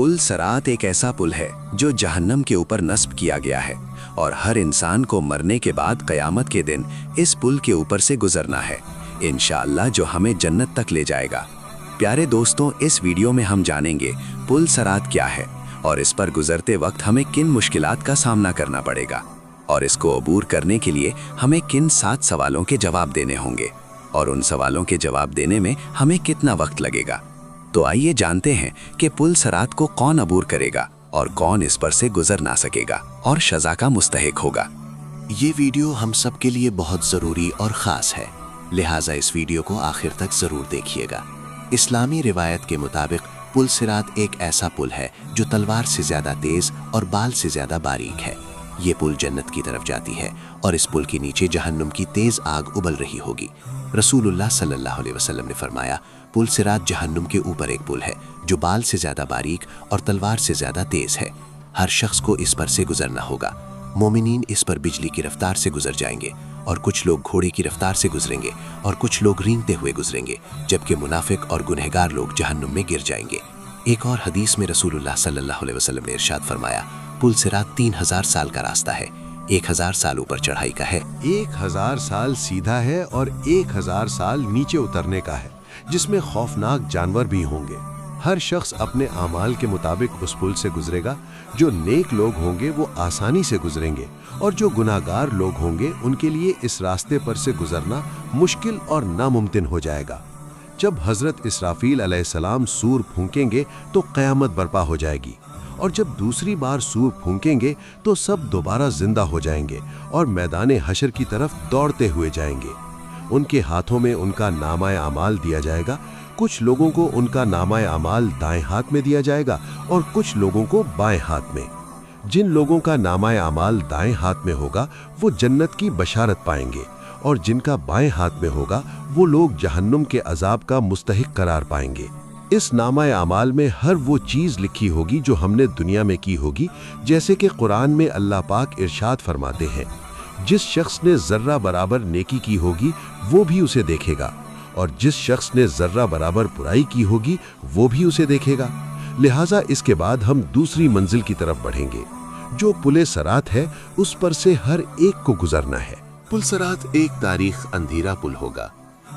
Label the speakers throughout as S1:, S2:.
S1: पुल सरात एक ऐसा पुल है जो जहन्नम के ऊपर नस्ब किया गया है और हर इंसान को मरने के बाद क़यामत के दिन इस पुल के ऊपर से गुजरना है, इंशाअल्लाह, जो हमें जन्नत तक ले जाएगा। प्यारे दोस्तों, इस वीडियो में हम जानेंगे पुल सरात क्या है और इस पर गुजरते वक्त हमें किन मुश्किलात का सामना करना पड़ेगा और इसको अबूर करने के लिए हमें किन 7 सवालों के जवाब देने होंगे और उन सवालों के जवाब देने में हमें कितना वक्त लगेगा। तो आइए जानते हैं कि पुल सरात को कौन अबूर करेगा और कौन इस पर से गुजर ना सकेगा और सज़ा का मुस्तहिक होगा।
S2: ये वीडियो हम सब के लिए बहुत ज़रूरी और ख़ास है, लिहाजा इस वीडियो को आखिर तक ज़रूर देखिएगा। इस्लामी रिवायत के मुताबिक पुल सिरात एक ऐसा पुल है जो तलवार से ज़्यादा तेज़ और बाल से ज़्यादा बारीक है। ये पुल जन्नत की तरफ जाती है और इस पुल के नीचे जहन्नुम की तेज़ आग उबल रही होगी। रसूलुल्लाह सल्लल्लाहु अलैहि वसल्लम ने फरमाया, पुल सिरात जहन्नुम के ऊपर एक पुल है जो बाल से ज़्यादा बारीक और तलवार से ज़्यादा तेज़ है। हर शख्स को इस पर से गुजरना होगा। मोमिनीन इस पर बिजली की रफ्तार से गुजर जाएंगे और कुछ लोग घोड़े की रफ्तार से गुजरेंगे और कुछ लोग रेंगते हुए गुजरेंगे, जबकि मुनाफिक और गुनहगार लोग जहन्नुम में गिर जाएंगे। एक और हदीस में रसूलुल्लाह सल्लल्लाहु अलैहि वसल्लम ने इरशाद फरमाया, पुल सिरात 3000 साल का रास्ता है, 1000 साल ऊपर चढ़ाई का है,
S3: 1000 साल सीधा है और 1000 साल नीचे उतरने का है, जिसमें खौफनाक जानवर भी होंगे। हर शख्स अपने आमाल के मुताबिक उस पुल से गुजरेगा। जो नेक लोग होंगे वो आसानी से गुजरेंगे और जो गुनाहगार लोग होंगे उनके लिए इस रास्ते पर से गुजरना मुश्किल और नामुमकिन हो जाएगा। जब हज़रत इसराफील अलैहिस्सलाम सूर फूंकेंगे तो क़यामत बर्पा हो जाएगी और जब दूसरी बार सूर फूंकेंगे तो सब दोबारा जिंदा हो जाएंगे और मैदान हशर की तरफ दौड़ते हुए जाएंगे। उनके हाथों में उनका नामाए अमाल दिया जाएगा। कुछ लोगों को उनका नामाए अमाल दाएं हाथ में दिया जाएगा और कुछ लोगों को बाएं हाथ में। जिन लोगों का नामाए अमाल दाएं हाथ में होगा वो जन्नत की बशारत पाएंगे और जिनका बाएं हाथ में होगा वो लोग जहन्नुम के अजाब का मुस्तहिक करार पाएंगे। इस नामाए अमाल में हर वो चीज़ लिखी होगी जो हमने दुनिया में की होगी, जैसे कि कुरान में अल्लाह पाक इरशाद फरमाते हैं, जिस शख्स ने ज़र्रा बराबर नेकी की होगी वो भी उसे देखेगा और जिस शख्स ने ज़र्रा बराबर बुराई की होगी वो भी उसे देखेगा। लिहाजा इसके बाद हम दूसरी मंजिल की तरफ बढ़ेंगे। जो पुल सरात है उस पर से हर एक को गुजरना है।
S2: पुल सरात एक तारीख अंधेरा पुल होगा।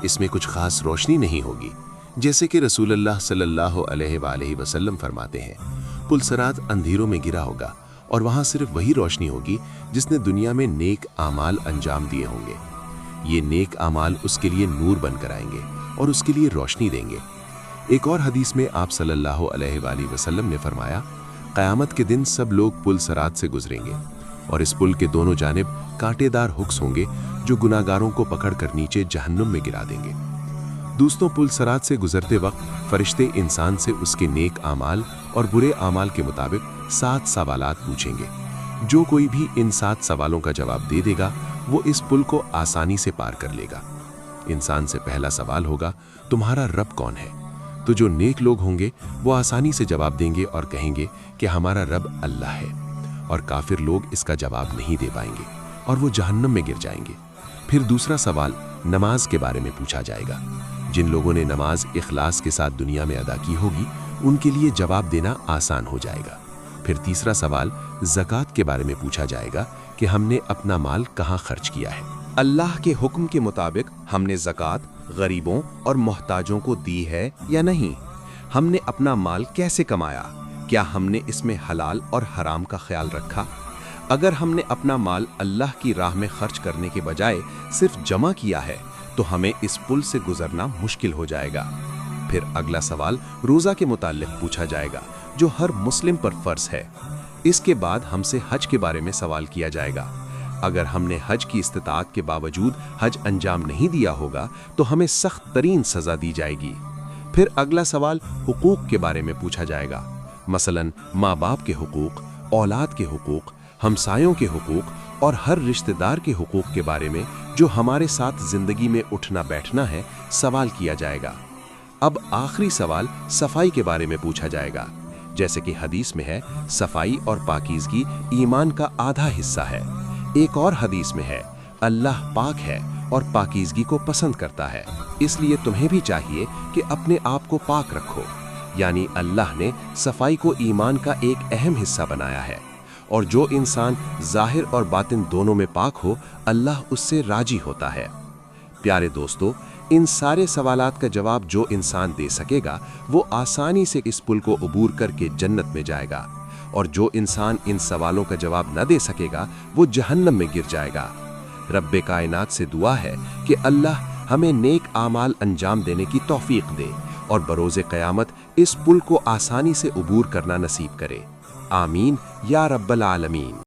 S2: इसमें कुछ खास रोशनी नहीं होगी, जैसे कि रसूलुल्लाह सल्लल्लाहु अलैहि वसल्लम फरमाते हैं, पुल सरात अंधेरों में गिरा होगा और वहाँ सिर्फ वही रोशनी होगी जिसने दुनिया में नेक आमाल अंजाम दिए होंगे। ये नेक आमाल उसके लिए नूर बनकर आएंगे और उसके लिए रोशनी देंगे। एक और हदीस में आप सल्लल्लाहु अलैहि वसल्लम ने फरमाया, क़यामत के दिन सब लोग पुल सरात से गुजरेंगे और इस पुल के दोनों जानिब कांटेदार हुक्स होंगे जो गुनाहगारों को पकड़कर नीचे जहन्नुम में गिरा देंगे। दोस्तों, पुल सरात से गुजरते वक्त फरिश्ते इंसान से उसके नेक आमाल और बुरे आमाल के मुताबिक 7 सवालात पूछेंगे। जो कोई भी इन 7 सवालों का जवाब दे देगा वो इस पुल को आसानी से पार कर लेगा। इंसान से पहला सवाल होगा, तुम्हारा रब कौन है? तो जो नेक लोग होंगे वो आसानी से जवाब देंगे और कहेंगे कि हमारा रब अल्लाह है, और काफिर लोग इसका जवाब नहीं दे पाएंगे और वो जहन्नम में गिर जाएंगे। फिर दूसरा सवाल नमाज के बारे में पूछा जाएगा। जिन लोगों ने नमाज इखलास के साथ दुनिया में अदा की होगी उनके लिए जवाब देना आसान हो जाएगा। फिर तीसरा सवाल ज़कात के बारे में पूछा जाएगा कि हमने अपना माल कहाँ खर्च किया है।
S4: अल्लाह के हुक्म के मुताबिक हमने ज़कात गरीबों और मोहताजों को दी है या नहीं? हमने अपना माल कैसे कमाया? क्या हमने इसमें हलाल और हराम का ख्याल रखा? अगर हमने अपना माल अल्लाह की राह में खर्च करने के बजाय सिर्फ जमा किया है तो हमें इस पुल से गुजरना मुश्किल हो जाएगा। फिर अगला सवाल रोज़ा के मुताल्लिक पूछा जाएगा जो हर मुस्लिम पर फ़र्ज है। इसके बाद हमसे हज के बारे में सवाल किया जाएगा। अगर हमने हज की इस्तिताअत के बावजूद हज अंजाम नहीं दिया होगा तो हमें सख्त तरीन सज़ा दी जाएगी। फिर अगला सवाल हुकूक के बारे में पूछा जाएगा, मसलन माँ बाप के हुकूक, औलाद के हुकूक, हमसायों के हुकूक और हर रिश्तेदार के हुकूक के बारे में जो हमारे साथ ज़िंदगी में उठना बैठना है सवाल किया जाएगा। अब आखिरी सवाल सफाई के बारे में पूछा जाएगा। जैसे कि हदीस में है, सफाई और पाकीज़गी ईमान का आधा हिस्सा है। एक और हदीस में है, अल्लाह पाक है और पाकीज़गी को पसंद करता है, इसलिए तुम्हें भी चाहिए कि अपने आप को पाक रखो। یعنی اللہ نے صفائی کو ایمان کا ایک اہم حصہ بنایا ہے، اور جو انسان ظاہر اور باطن دونوں میں پاک ہو اللہ اس سے راضی ہوتا ہے۔ پیارے دوستو، ان سارے سوالات کا جواب جو انسان دے سکے گا وہ آسانی سے اس پل کو عبور کر کے جنت میں جائے گا، اور جو انسان ان سوالوں کا جواب نہ دے سکے گا وہ جہنم میں گر جائے گا۔ رب کائنات سے دعا ہے کہ اللہ ہمیں نیک اعمال انجام دینے کی توفیق دے اور بروز قیامت اس پل کو آسانی سے عبور کرنا نصیب کرے۔ آمین یا رب العالمین۔